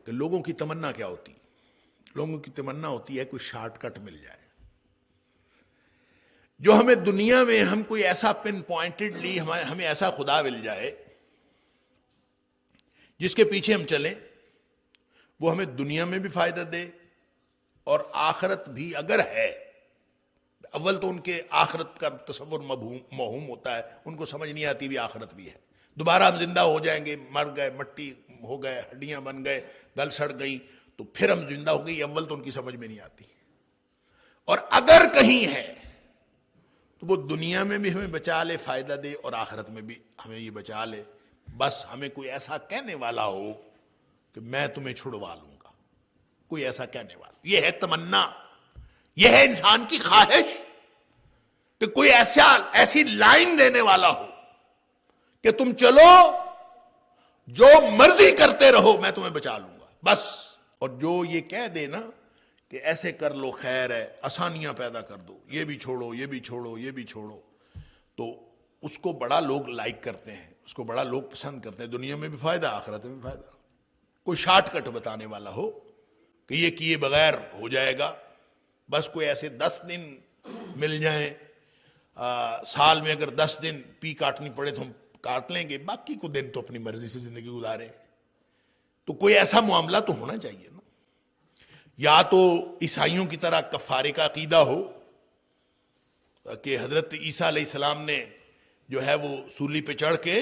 کہ لوگوں کی تمنا کیا ہوتی ہے؟ لوگوں کی تمنا ہوتی ہے کوئی شارٹ کٹ مل جائے، جو ہمیں دنیا میں ہم کوئی ایسا پن پوائنٹڈلی ہمیں ایسا خدا مل جائے جس کے پیچھے ہم چلیں، وہ ہمیں دنیا میں بھی فائدہ دے اور آخرت بھی اگر ہے۔ اول تو ان کے آخرت کا تصور موہوم ہوتا ہے، ان کو سمجھ نہیں آتی بھی آخرت بھی ہے، دوبارہ ہم زندہ ہو جائیں گے، مر گئے، مٹی ہو گئے، ہڈیاں بن گئے، گل سڑ گئی تو پھر ہم زندہ ہو گئی، اول تو ان کی سمجھ میں نہیں آتی۔ اور اگر کہیں ہے تو وہ دنیا میں بھی ہمیں بچا لے، فائدہ دے، اور آخرت میں بھی ہمیں یہ بچا لے، بس ہمیں کوئی ایسا کہنے والا ہو کہ میں تمہیں چھڑوا لوں گا، کوئی ایسا کہنے والا۔ یہ ہے تمنا، یہ ہے انسان کی خواہش کہ کوئی ایسی لائن دینے والا ہو کہ تم چلو، جو مرضی کرتے رہو، میں تمہیں بچا لوں گا، بس۔ اور جو یہ کہہ دے نا کہ ایسے کر لو خیر ہے، آسانیاں پیدا کر دو، یہ بھی چھوڑو، یہ بھی چھوڑو، یہ بھی چھوڑو، تو اس کو بڑا لوگ لائک کرتے ہیں، اس کو بڑا لوگ پسند کرتے ہیں، دنیا میں بھی فائدہ، آخرت میں بھی فائدہ۔ کوئی شارٹ کٹ بتانے والا ہو کہ یہ کیے بغیر ہو جائے گا، بس کوئی ایسے 10 دن مل جائیں، سال میں اگر 10 دن پی کاٹنی پڑے تو ہم کاٹ لیں گے، باقی کو دن تو اپنی مرضی سے زندگی گزاریں۔ تو کوئی ایسا معاملہ تو ہونا چاہیے نا، یا تو عیسائیوں کی طرح کفارے کا عقیدہ ہو کہ حضرت عیسیٰ علیہ السلام نے جو ہے وہ سولی پہ چڑھ کے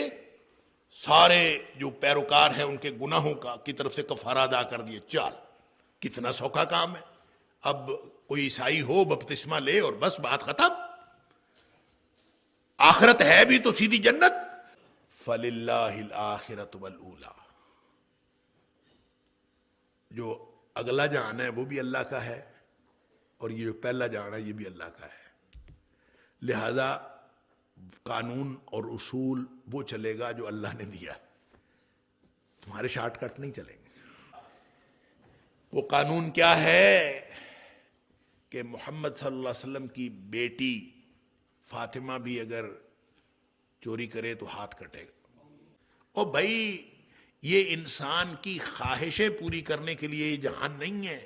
سارے جو پیروکار ہیں ان کے گناہوں کی طرف سے کفارہ ادا کر دیے، چال کتنا سوکھا کام ہے۔ اب کوئی عیسائی ہو، بپتسمہ لے اور بس بات ختم، آخرت ہے بھی تو سیدھی جنت۔ فَلِلَّهِ الْآخِرَةُ وَالْأُولَى، جو اگلا جہان ہے وہ بھی اللہ کا ہے، اور یہ جو پہلا جہان ہے یہ بھی اللہ کا ہے، لہذا قانون اور اصول وہ چلے گا جو اللہ نے دیا، تمہارے شارٹ کٹ نہیں چلیں گے۔ وہ قانون کیا ہے کہ محمد صلی اللہ علیہ وسلم کی بیٹی فاطمہ بھی اگر چوری کرے تو ہاتھ کٹے گا۔ او بھائی، یہ انسان کی خواہشیں پوری کرنے کے لیے یہ جہان نہیں ہے،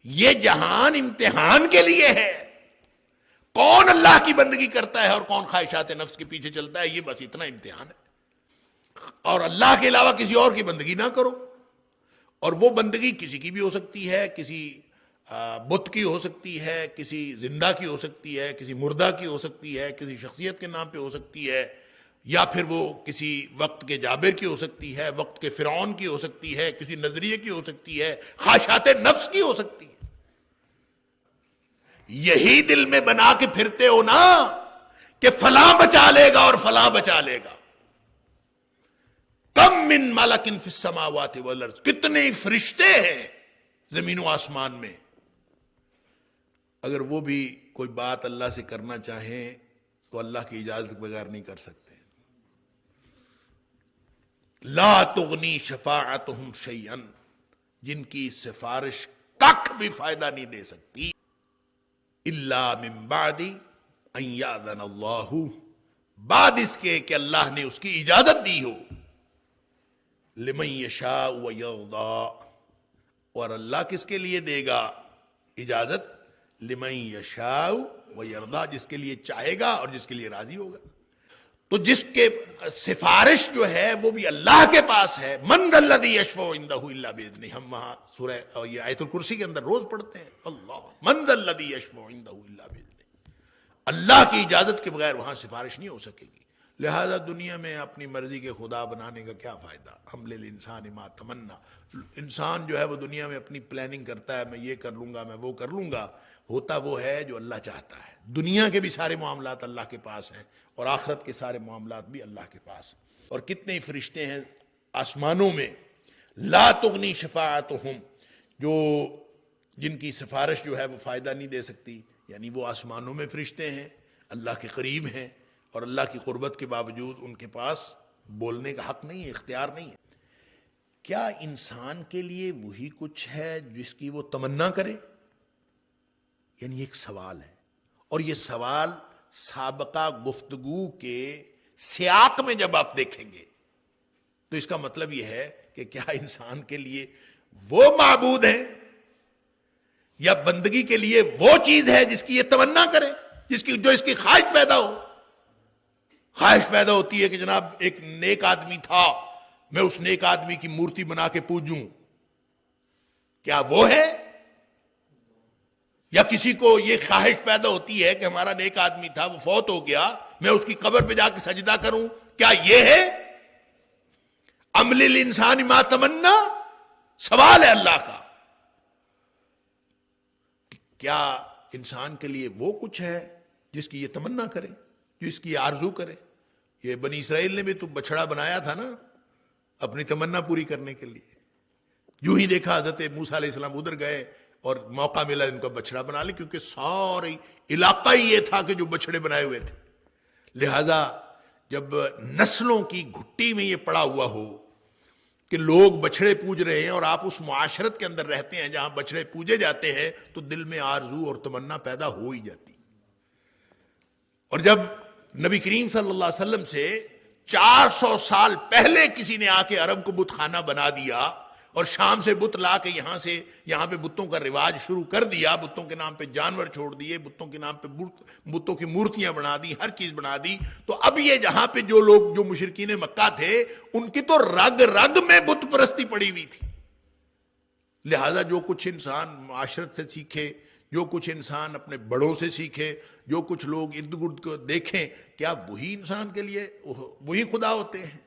یہ جہان امتحان کے لیے ہے۔ کون اللہ کی بندگی کرتا ہے اور کون خواہشات نفس کے پیچھے چلتا ہے، یہ بس اتنا امتحان ہے۔ اور اللہ کے علاوہ کسی اور کی بندگی نہ کرو، اور وہ بندگی کسی کی بھی ہو سکتی ہے، کسی بت کی ہو سکتی ہے، کسی زندہ کی ہو سکتی ہے، کسی مردہ کی ہو سکتی ہے، کسی شخصیت کے نام پہ ہو سکتی ہے، یا پھر وہ کسی وقت کے جابر کی ہو سکتی ہے، وقت کے فرعون کی ہو سکتی ہے، کسی نظریے کی ہو سکتی ہے، خواہشات نفس کی ہو سکتی ہے۔ یہی دل میں بنا کے پھرتے ہو نا کہ فلاں بچا لے گا اور فلاں بچا لے گا۔ کم من ملک فی السماوات والارض، کتنے فرشتے ہیں زمین و آسمان میں، اگر وہ بھی کوئی بات اللہ سے کرنا چاہیں تو اللہ کی اجازت کے بغیر نہیں کر سکتے۔ لا تغنی شفاعتہم شیئا، جن کی سفارش کک بھی فائدہ نہیں دے سکتی، الا من بعد ان یاذن اللہ، بعد اس کے کہ اللہ نے اس کی اجازت دی ہو، لمن یشاء ویرضی، اور اللہ کس کے لیے دے گا اجازت؟ لمن یشاء ویرضی، جس کے لیے چاہے گا اور جس کے لیے راضی ہوگا۔ تو جس کے سفارش جو ہے وہ بھی اللہ کے پاس ہے، من ذا الذی یشفع عندہ الا باذنہ، ہم وہاں سورہ یہ آیت الکرسی کے اندر روز پڑھتے ہیں، اللہ من ذا الذی یشفع عندہ الا باذنہ، اللہ کی اجازت کے بغیر وہاں سفارش نہیں ہو سکے گی۔ لہذا دنیا میں اپنی مرضی کے خدا بنانے کا کیا فائدہ؟ ہم للانسان ما تمنا، انسان جو ہے وہ دنیا میں اپنی پلاننگ کرتا ہے، میں یہ کر لوں گا، میں وہ کر لوں گا، ہوتا وہ ہے جو اللہ چاہتا ہے۔ دنیا کے بھی سارے معاملات اللہ کے پاس ہیں، اور آخرت کے سارے معاملات بھی اللہ کے پاس ہیں۔ اور کتنے فرشتے ہیں آسمانوں میں، لا تغنی شفاعتہم، جو جن کی سفارش جو ہے وہ فائدہ نہیں دے سکتی، یعنی وہ آسمانوں میں فرشتے ہیں، اللہ کے قریب ہیں، اور اللہ کی قربت کے باوجود ان کے پاس بولنے کا حق نہیں ہے، اختیار نہیں ہے۔ کیا انسان کے لیے وہی کچھ ہے جس کی وہ تمنا کرے؟ یعنی ایک سوال ہے، اور یہ سوال سابقہ گفتگو کے سیاق میں جب آپ دیکھیں گے تو اس کا مطلب یہ ہے کہ کیا انسان کے لیے وہ معبود ہے یا بندگی کے لیے وہ چیز ہے جس کی یہ تمنا کرے، جو اس کی خواہش پیدا ہو. خواہش پیدا ہوتی ہے کہ جناب ایک نیک آدمی تھا، میں اس نیک آدمی کی مورتی بنا کے پوجوں. کیا وہ ہے؟ یا کسی کو یہ خواہش پیدا ہوتی ہے کہ ہمارا نیک آدمی تھا، وہ فوت ہو گیا، میں اس کی قبر پہ جا کے سجدہ کروں، کیا یہ ہے؟ ام للانسان ما تمنا، سوال ہے اللہ کا. کیا انسان کے لیے وہ کچھ ہے جس کی یہ تمنا کرے، جو اس کی آرزو کرے؟ یہ بنی اسرائیل نے بھی تو بچڑا بنایا تھا نا اپنی تمنا پوری کرنے کے لیے. یوں ہی دیکھا حضرت موسیٰ علیہ السلام ادھر گئے اور موقع ملا ان کا بچڑا بنا لے، کیونکہ سارے علاقہ ہی یہ تھا کہ جو بچڑے بنائے ہوئے تھے. لہذا جب نسلوں کی گھٹی میں یہ پڑا ہوا ہو کہ لوگ بچڑے پوج رہے ہیں اور آپ اس معاشرت کے اندر رہتے ہیں جہاں بچڑے پوجے جاتے ہیں، تو دل میں آرزو اور تمنا پیدا ہو ہی جاتی. اور جب نبی کریم صلی اللہ علیہ وسلم سے 400 سال پہلے کسی نے آ کے عرب کو بت خانہ بنا دیا اور شام سے بت لا کے یہاں پہ بتوں کا رواج شروع کر دیا، بتوں کے نام پہ جانور چھوڑ دیے، بتوں کے نام پہ بتوں کی مورتیاں بنا دی، ہر چیز بنا دی، تو اب یہ جہاں پہ جو مشرکین مکہ تھے ان کی تو رگ رگ میں بت پرستی پڑی ہوئی تھی. لہذا جو کچھ انسان معاشرت سے سیکھے، جو کچھ انسان اپنے بڑوں سے سیکھے، جو کچھ لوگ ارد گرد کو دیکھیں، کیا وہی انسان کے لیے وہی خدا ہوتے ہیں،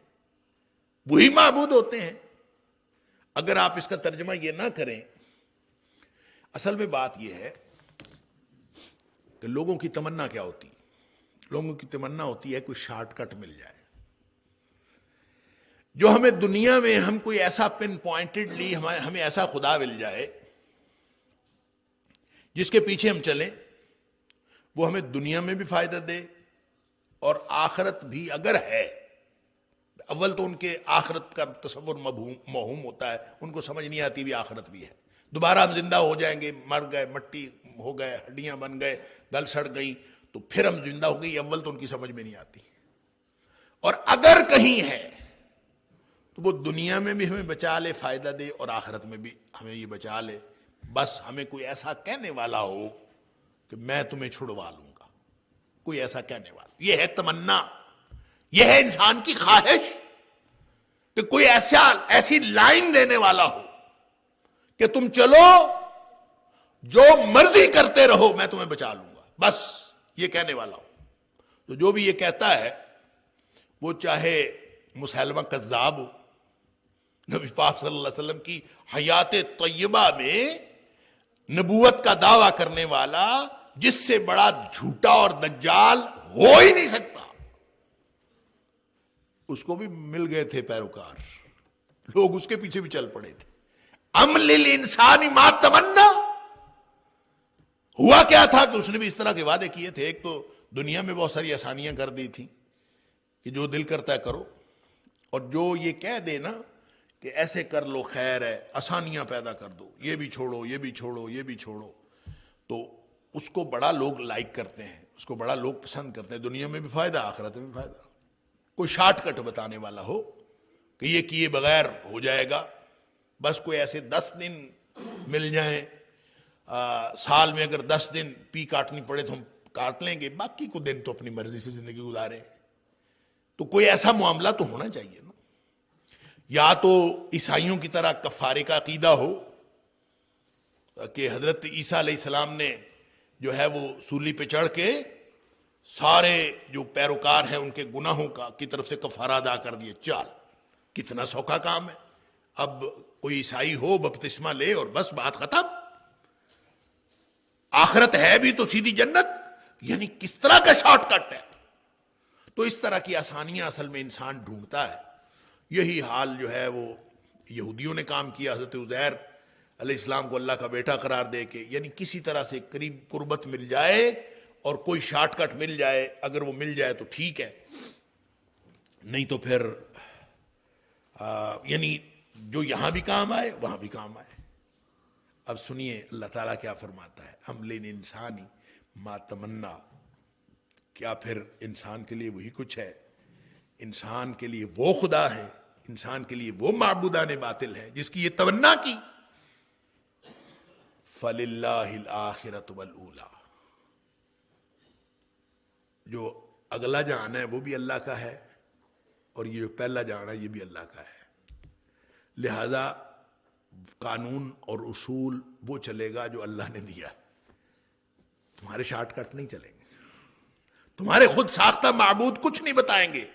وہی معبود ہوتے ہیں؟ اگر آپ اس کا ترجمہ یہ نہ کریں، اصل میں بات یہ ہے کہ لوگوں کی تمنا کیا ہوتی ہے؟ لوگوں کی تمنا ہوتی ہے کوئی شارٹ کٹ مل جائے، جو ہمیں دنیا میں ہم کوئی ایسا پن پوائنٹڈلی ہمیں ایسا خدا مل جائے جس کے پیچھے ہم چلیں، وہ ہمیں دنیا میں بھی فائدہ دے اور آخرت بھی اگر ہے. اول تو ان کے آخرت کا تصور موہوم ہوتا ہے، ان کو سمجھ نہیں آتی بھی آخرت بھی ہے. دوبارہ ہم زندہ ہو جائیں گے، مر گئے، مٹی ہو گئے، ہڈیاں بن گئے، گل سڑ گئی، تو پھر ہم زندہ ہو گئی. اول تو ان کی سمجھ میں نہیں آتی. اور اگر کہیں ہے تو وہ دنیا میں بھی ہمیں بچا لے، فائدہ دے، اور آخرت میں بھی ہمیں یہ بچا لے. بس ہمیں کوئی ایسا کہنے والا ہو کہ میں تمہیں چھڑوا لوں گا، کوئی ایسا کہنے والا. یہ ہے تمنا، یہ ہے انسان کی خواہش کہ کوئی ایسی لائن دینے والا ہو کہ تم چلو، جو مرضی کرتے رہو، میں تمہیں بچا لوں گا. بس یہ کہنے والا ہو. تو جو بھی یہ کہتا ہے، وہ چاہے مسلمہ کذاب ہو، نبی پاک صلی اللہ علیہ وسلم کی حیات طیبہ میں نبوت کا دعویٰ کرنے والا، جس سے بڑا جھوٹا اور دجال ہو ہی نہیں سکتا، اس کو بھی مل گئے تھے پیروکار، لوگ اس کے پیچھے بھی چل پڑے تھے. ام للانسان ما تمنا. ہوا کیا تھا کہ اس نے بھی اس طرح کے وعدے کیے تھے. ایک تو دنیا میں بہت ساری آسانیاں کر دی تھی کہ جو دل کرتا ہے کرو، اور جو یہ کہہ دے نا کہ ایسے کر لو خیر ہے، آسانیاں پیدا کر دو، یہ بھی چھوڑو، یہ بھی چھوڑو، یہ بھی چھوڑو، تو اس کو بڑا لوگ لائک کرتے ہیں، اس کو بڑا لوگ پسند کرتے ہیں. دنیا میں بھی فائدہ، آخرت میں بھی فائدہ. کوئی شارٹ کٹ بتانے والا ہو کہ یہ کیے بغیر ہو جائے گا، بس کوئی ایسے 10 دن مل جائیں، سال میں اگر 10 دن پی کاٹنی پڑے تو ہم کاٹ لیں گے، باقی کو دن تو اپنی مرضی سے زندگی گزاریں. تو کوئی ایسا معاملہ تو ہونا چاہیے نا. یا تو عیسائیوں کی طرح کفارے کا عقیدہ ہو کہ حضرت عیسیٰ علیہ السلام نے جو ہے وہ سولی پہ چڑھ کے سارے جو پیروکار ہیں ان کے گناہوں کی طرف سے کفارہ ادا کر دیے. چال، کتنا سوکھا کام ہے. اب کوئی عیسائی ہو، بپتسمہ لے اور بس بات ختم. آخرت ہے بھی تو سیدھی جنت. یعنی کس طرح کا شارٹ کٹ ہے. تو اس طرح کی آسانیاں اصل میں انسان ڈھونڈتا ہے. یہی حال جو ہے وہ یہودیوں نے کام کیا. حضرت عزیر علیہ السلام کو اللہ کا بیٹا قرار دے کے، یعنی کسی طرح سے قریب قربت مل جائے اور کوئی شارٹ کٹ مل جائے. اگر وہ مل جائے تو ٹھیک ہے، نہیں تو پھر یعنی جو یہاں بھی کام آئے وہاں بھی کام آئے. اب سنیے اللہ تعالیٰ کیا فرماتا ہے. ام للانسان ما تمنا. کیا پھر انسان کے لیے وہی کچھ ہے؟ انسان کے لیے وہ خدا ہے، انسان کے لیے وہ معبودان باطل ہے جس کی یہ تمنا کی. فَلِلَّهِ الْآخِرَةُ وَالْأُولَى، جو اگلا جہان ہے وہ بھی اللہ کا ہے اور یہ جو پہلا جہان ہے یہ بھی اللہ کا ہے. لہذا قانون اور اصول وہ چلے گا جو اللہ نے دیا. تمہارے شارٹ کٹ نہیں چلیں گے، تمہارے خود ساختہ معبود کچھ نہیں بتائیں گے،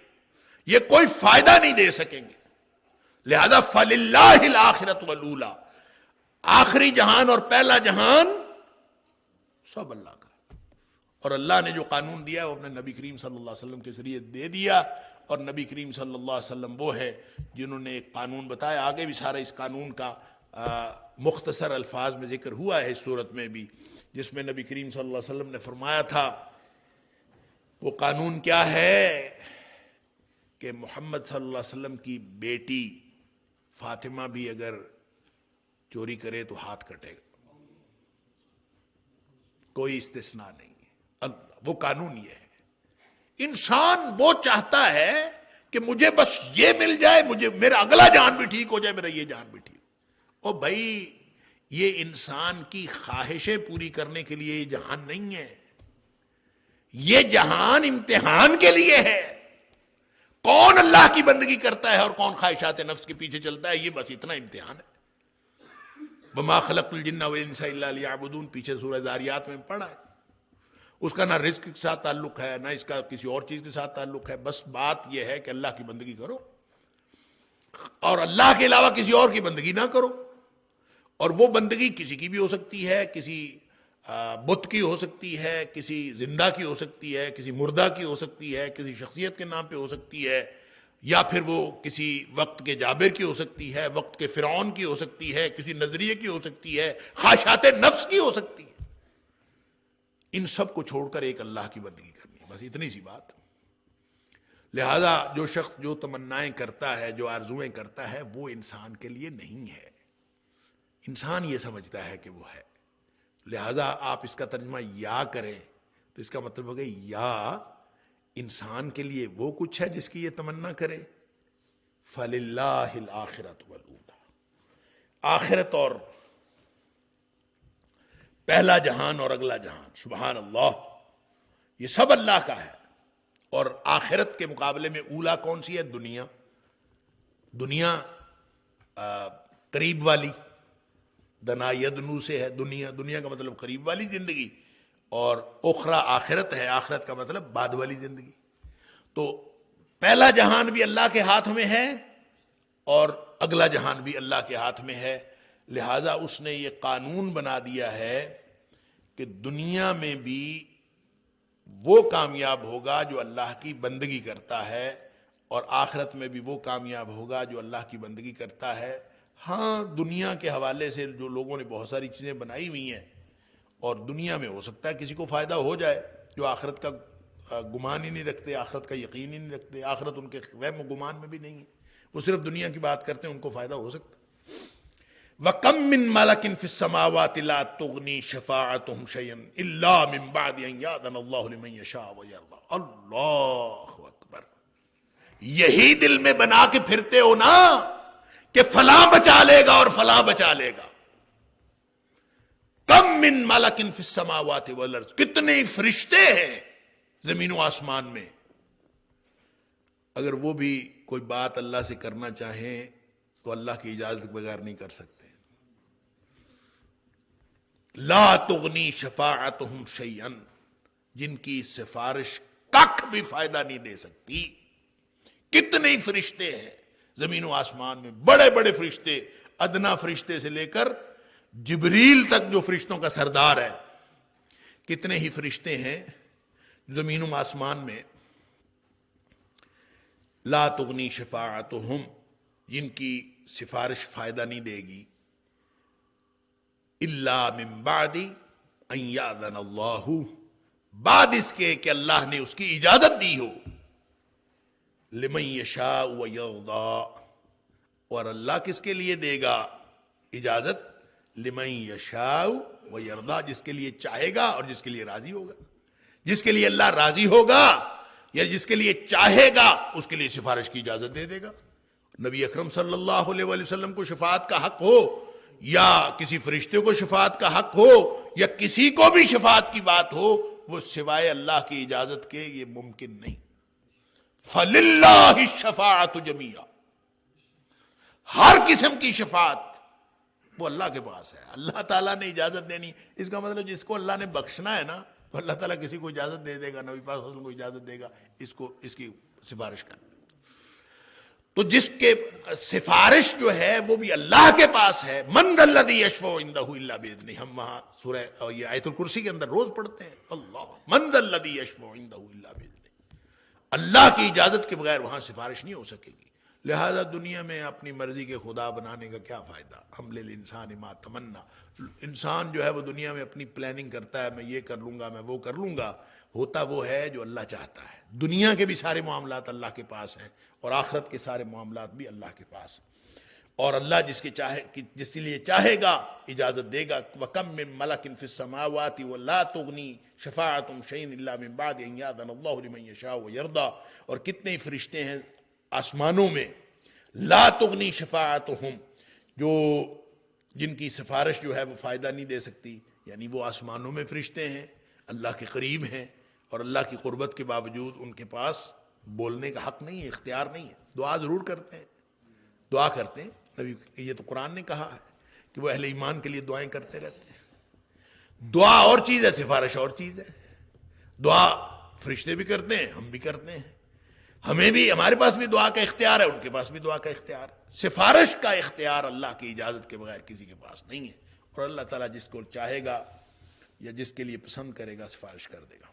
یہ کوئی فائدہ نہیں دے سکیں گے. لہذا فَلِلَّهِ الْآخِرَةُ وَالْأُولَى، آخری جہان اور پہلا جہان سب اللہ کا. اور اللہ نے جو قانون دیا ہے وہ اپنے نبی کریم صلی اللہ علیہ وسلم کے ذریعے دے دیا. اور نبی کریم صلی اللہ علیہ وسلم وہ ہے جنہوں نے ایک قانون بتایا. آگے بھی سارا اس قانون کا مختصر الفاظ میں ذکر ہوا ہے اس صورت میں بھی، جس میں نبی کریم صلی اللہ علیہ وسلم نے فرمایا تھا وہ قانون کیا ہے کہ محمد صلی اللہ علیہ وسلم کی بیٹی فاطمہ بھی اگر چوری کرے تو ہاتھ کٹے گا، کوئی استثناء نہیں ہے. اللہ وہ قانون یہ ہے. انسان وہ چاہتا ہے کہ مجھے بس یہ مل جائے، مجھے میرا اگلا جان بھی ٹھیک ہو جائے، میرا یہ جان بھی ٹھیک. او بھائی یہ انسان کی خواہشیں پوری کرنے کے لیے یہ جہان نہیں ہے، یہ جہان امتحان کے لیے ہے. کون اللہ کی بندگی کرتا ہے اور کون خواہشات نفس کے پیچھے چلتا ہے، یہ بس اتنا امتحان ہے. وَمَا خَلَقْتُ الْجِنَّ وَالْإِنسَ إِلَّا لِيَعْبُدُونَ، پیچھے سورہ ذاریات میں پڑھا ہے. اس کا نہ رزق کے ساتھ تعلق ہے نہ اس کا کسی اور چیز کے ساتھ تعلق ہے. بس بات یہ ہے کہ اللہ کی بندگی کرو اور اللہ کے علاوہ کسی اور کی بندگی نہ کرو. اور وہ بندگی کسی کی بھی ہو سکتی ہے، کسی بت کی ہو سکتی ہے، کسی زندہ کی ہو سکتی ہے، کسی مردہ کی ہو سکتی ہے، کسی شخصیت کے نام پہ ہو سکتی ہے، یا پھر وہ کسی وقت کے جابر کی ہو سکتی ہے، وقت کے فرعون کی ہو سکتی ہے، کسی نظریے کی ہو سکتی ہے، خواہشات نفس کی ہو سکتی ہے. ان سب کو چھوڑ کر ایک اللہ کی بندگی کرنی ہے، بس اتنی سی بات. لہذا جو شخص جو تمنائیں کرتا ہے، جو آرزویں کرتا ہے، وہ انسان کے لیے نہیں ہے. انسان یہ سمجھتا ہے کہ وہ ہے. لہذا آپ اس کا ترجمہ یا کریں تو اس کا مطلب ہوگا یا انسان کے لیے وہ کچھ ہے جس کی یہ تمنا کرے. فَلِلَّهِ الْآخِرَةُ وَالْأُولَى، آخرت اور پہلا جہان اور اگلا جہان، سبحان اللہ، یہ سب اللہ کا ہے. اور آخرت کے مقابلے میں اولا کون سی ہے؟ دنیا. دنیا قریب والی، دنا یدنو سے ہے دنیا. دنیا کا مطلب قریب والی زندگی، اور اخرى آخرت ہے، آخرت کا مطلب بعد والی زندگی. تو پہلا جہان بھی اللہ کے ہاتھ میں ہے اور اگلا جہان بھی اللہ کے ہاتھ میں ہے. لہذا اس نے یہ قانون بنا دیا ہے کہ دنیا میں بھی وہ کامیاب ہوگا جو اللہ کی بندگی کرتا ہے، اور آخرت میں بھی وہ کامیاب ہوگا جو اللہ کی بندگی کرتا ہے. ہاں دنیا کے حوالے سے جو لوگوں نے بہت ساری چیزیں بنائی ہوئی ہیں، اور دنیا میں ہو سکتا ہے کسی کو فائدہ ہو جائے جو آخرت کا گمان ہی نہیں رکھتے، آخرت کا یقین ہی نہیں رکھتے، آخرت ان کے وہم و گمان میں بھی نہیں ہے، وہ صرف دنیا کی بات کرتے ہیں، ان کو فائدہ ہو سکتا ہے. وَكَم مِّن مَلَكٍ فِي السَّمَاوَاتِ لَا تُغْنِي شَفَاعَتُهُمْ شَيْئًا إِلَّا مِن بَعْدِ أَن يَأْذَنَ اللَّهُ لِمَن يَشَاءُ وَيَرْضَىٰ. اللہ اکبر. یہی دل میں بنا کے پھرتے ہو نا کہ فلاں بچا لے گا اور فلاں بچا لے گا. کم من ملکن فی السماوات والارض، کتنے فرشتے ہیں زمین و آسمان میں، اگر وہ بھی کوئی بات اللہ سے کرنا چاہیں تو اللہ کی اجازت کے بغیر نہیں کر سکتے. لا تغنی شفاعتہم شیئا، جن کی سفارش ککھ بھی فائدہ نہیں دے سکتی. کتنے ہی فرشتے ہیں زمین و آسمان میں، بڑے بڑے فرشتے، ادنا فرشتے سے لے کر جبریل تک جو فرشتوں کا سردار ہے، کتنے ہی فرشتے ہیں زمین و آسمان میں. لا تغنی شفاعتہم، جن کی سفارش فائدہ نہیں دے گی، الا من بعد ان یاذن اللہ، بعد اس کے کہ اللہ نے اس کی اجازت دی ہو. لمن یشاء ویرضی، اور اللہ کس کے لیے دے گا اجازت؟ لمن یشاء ویرضی، جس کے لیے چاہے گا اور جس کے لیے راضی ہوگا. جس کے لیے اللہ راضی ہوگا یا جس کے لیے چاہے گا اس کے لیے سفارش کی اجازت دے دے گا. نبی اکرم صلی اللہ علیہ وآلہ وسلم کو شفاعت کا حق ہو یا کسی فرشتے کو شفاعت کا حق ہو یا کسی کو بھی شفاعت کی بات ہو، وہ سوائے اللہ کی اجازت کے یہ ممکن نہیں۔ فَلِلَّهِ الشَّفَاعَةُ جَمِيعًا، ہر قسم کی شفاعت وہ اللہ کے پاس ہے، اللہ تعالیٰ نے اجازت دینی۔ اس کا مطلب جس کو اللہ نے بخشنا ہے نا، تو اللہ تعالیٰ کسی کو اجازت دے دے گا، نبی پاک صلی اللہ علیہ وسلم کو اجازت دے گا اس کی سفارش کرنے۔ تو جس کے سفارش جو ہے وہ بھی اللہ کے پاس ہے، من ذا الذی یشفع عندہ الا باذنہ، ہم وہاں سورہ اور یہ آیت الکرسی کے اندر روز پڑھتے ہیں، اللہ من ذا الذی یشفع عندہ الا باذنہ، اللہ کی اجازت کے بغیر وہاں سفارش نہیں ہو سکے گی۔ لہذا دنیا میں اپنی مرضی کے خدا بنانے کا کیا فائدہ؟ ہم للانسان ما تمنا، انسان جو ہے وہ دنیا میں اپنی پلاننگ کرتا ہے، میں یہ کر لوں گا، میں وہ کر لوں گا، ہوتا وہ ہے جو اللہ چاہتا ہے۔ دنیا کے بھی سارے معاملات اللہ کے پاس ہیں اور آخرت کے سارے معاملات بھی اللہ کے پاس ہیں، اور اللہ جس کے لیے چاہے گا اجازت دے گا۔ وَكَم مِّن مَلَكٍ فِي السَّمَاوَاتِ وَلَا تُغْنِي شَفَاعَتُهُمْ شَيْئًا إِلَّا مِن بَعْدِ أَن يَأْذَنَ اللَّهُ لِمَن يَشَاءُ وَيَرْضَىٰ، اور کتنے فرشتے ہیں آسمانوں میں، لا تغنی شفاعتہم، جو جن کی سفارش جو ہے وہ فائدہ نہیں دے سکتی، یعنی وہ آسمانوں میں فرشتے ہیں، اللہ کے قریب ہیں، اور اللہ کی قربت کے باوجود ان کے پاس بولنے کا حق نہیں ہے، اختیار نہیں ہے۔ دعا ضرور کرتے ہیں، دعا کرتے ہیں، نبی یہ تو قرآن نے کہا ہے کہ وہ اہل ایمان کے لیے دعائیں کرتے رہتے ہیں۔ دعا اور چیز ہے، سفارش اور چیز ہے۔ دعا فرشتے بھی کرتے ہیں، ہم بھی کرتے ہیں، ہمیں بھی، ہمارے پاس بھی دعا کا اختیار ہے، ان کے پاس بھی دعا کا اختیار ہے۔ سفارش کا اختیار اللہ کی اجازت کے بغیر کسی کے پاس نہیں ہے، اور اللہ تعالیٰ جس کو چاہے گا یا جس کے لیے پسند کرے گا سفارش کر دے گا۔